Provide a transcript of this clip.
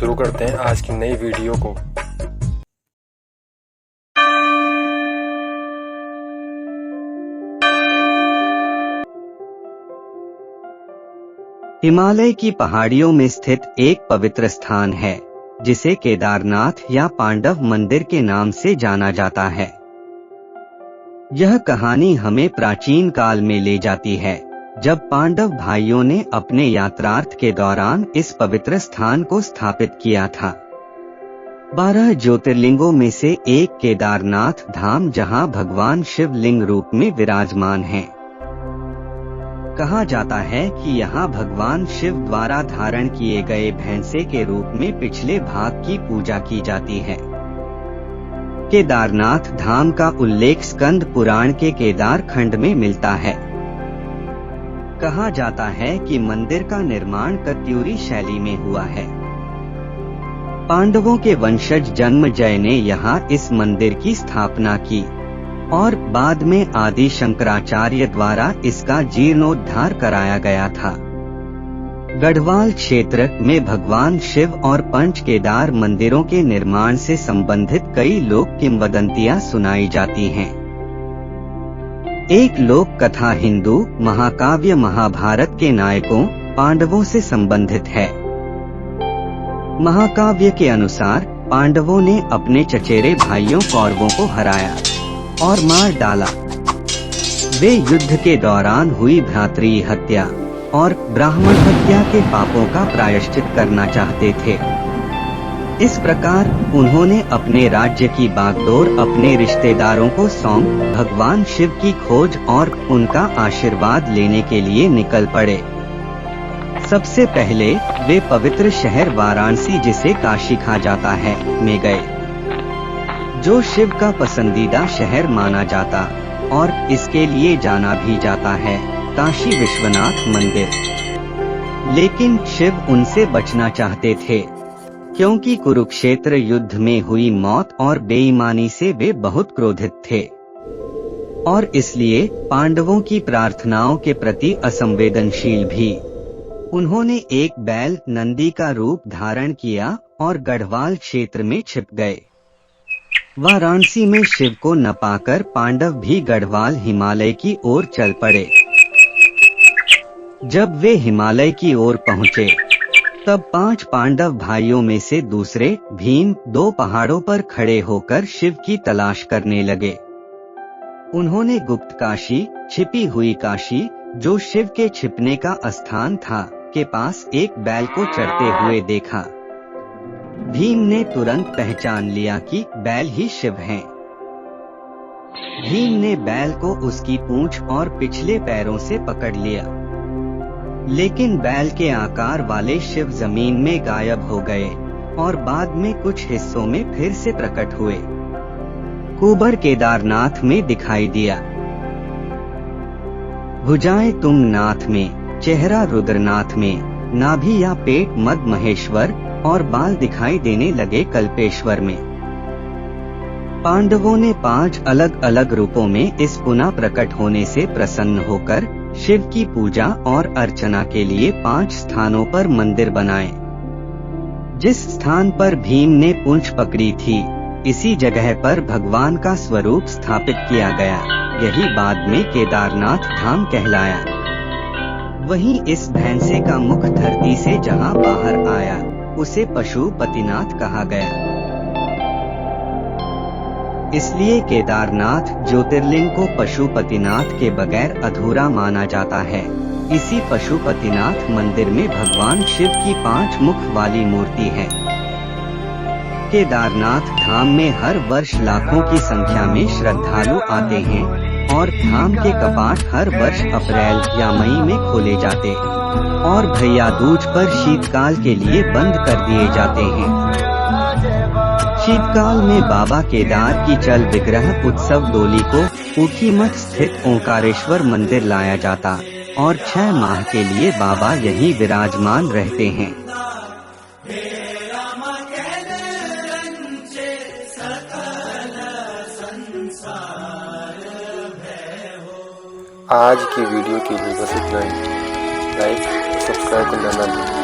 शुरू करते हैं आज की नई वीडियो को। हिमालय की पहाड़ियों में स्थित एक पवित्र स्थान है जिसे केदारनाथ या पांडव मंदिर के नाम से जाना जाता है। यह कहानी हमें प्राचीन काल में ले जाती है, जब पांडव भाइयों ने अपने यात्रार्थ के दौरान इस पवित्र स्थान को स्थापित किया था। 12 ज्योतिर्लिंगों में से एक केदारनाथ धाम, जहां भगवान शिव लिंग रूप में विराजमान हैं। कहा जाता है कि यहाँ भगवान शिव द्वारा धारण किए गए भैंसे के रूप में पिछले भाग की पूजा की जाती है। केदारनाथ धाम का उल्लेख स्कंद पुराण के केदार खंड में मिलता है। कहा जाता है कि मंदिर का निर्माण कत्यूरी शैली में हुआ है। पांडवों के वंशज जन्मजय ने यहाँ इस मंदिर की स्थापना की और बाद में आदि शंकराचार्य द्वारा इसका जीर्णोद्धार कराया गया था। गढ़वाल क्षेत्र में भगवान शिव और पंच केदार मंदिरों के निर्माण से संबंधित कई लोक किंवदंतियां सुनाई जाती हैं। एक लोक कथा हिंदू महाकाव्य महाभारत के नायकों पांडवों से संबंधित है। महाकाव्य के अनुसार पांडवों ने अपने चचेरे भाइयों कौरवों को हराया और मार डाला। वे युद्ध के दौरान हुई भ्रातृ हत्या और ब्राह्मण हत्या के पापों का प्रायश्चित करना चाहते थे। इस प्रकार उन्होंने अपने राज्य की बागडोर अपने रिश्तेदारों को सौंप भगवान शिव की खोज और उनका आशीर्वाद लेने के लिए निकल पड़े। सबसे पहले वे पवित्र शहर वाराणसी, जिसे काशी कहा जाता है, में गए, जो शिव का पसंदीदा शहर माना जाता और इसके लिए जाना भी जाता है काशी विश्वनाथ मंदिर। लेकिन शिव उनसे बचना चाहते थे, क्योंकि कुरुक्षेत्र युद्ध में हुई मौत और बेईमानी से वे बहुत क्रोधित थे और इसलिए पांडवों की प्रार्थनाओं के प्रति असंवेदनशील भी। उन्होंने एक बैल नंदी का रूप धारण किया और गढ़वाल क्षेत्र में छिप गए। वाराणसी में शिव को न पाकर पांडव भी गढ़वाल हिमालय की ओर चल पड़े। जब वे हिमालय की ओर पहुँचे, तब 5 पांडव भाइयों में से दूसरे भीम 2 पहाड़ों पर खड़े होकर शिव की तलाश करने लगे। उन्होंने गुप्त काशी, छिपी हुई काशी, जो शिव के छिपने का स्थान था, के पास एक बैल को चरते हुए देखा। भीम ने तुरंत पहचान लिया कि बैल ही शिव हैं। भीम ने बैल को उसकी पूंछ और पिछले पैरों से पकड़ लिया, लेकिन बैल के आकार वाले शिव जमीन में गायब हो गए और बाद में कुछ हिस्सों में फिर से प्रकट हुए। कुबर केदारनाथ में दिखाई दिया। भुजाएं तुंगनाथ में, चेहरा रुद्रनाथ में, नाभि या पेट मद महेश्वर और बाल दिखाई देने लगे कल्पेश्वर में। पांडवों ने 5 अलग अलग रूपों में इस पुनः प्रकट होने से प्रसन्न होकर शिव की पूजा और अर्चना के लिए 5 स्थानों पर मंदिर बनाए। जिस स्थान पर भीम ने पूंछ पकड़ी थी, इसी जगह पर भगवान का स्वरूप स्थापित किया गया। यही बाद में केदारनाथ धाम कहलाया। वहीं इस भैंसे का मुख धरती से जहां बाहर आया, उसे पशुपतिनाथ कहा गया। इसलिए केदारनाथ ज्योतिर्लिंग को पशुपतिनाथ के बगैर अधूरा माना जाता है। इसी पशुपतिनाथ मंदिर में भगवान शिव की 5 मुख वाली मूर्ति है। केदारनाथ धाम में हर वर्ष लाखों की संख्या में श्रद्धालु आते हैं और धाम के कपाट हर वर्ष अप्रैल या मई में खोले जाते और भैया दूज पर शीतकाल के लिए बंद कर दिए जाते हैं। शीतकाल में बाबा केदार की चल विग्रह उत्सव डोली को ऊखीमठ स्थित ओंकारेश्वर मंदिर लाया जाता और 6 माह के लिए बाबा यहीं विराजमान रहते हैं। आज की वीडियो के लिए बस इतना ही। लाइक सब्सक्राइब करना ना भूलें।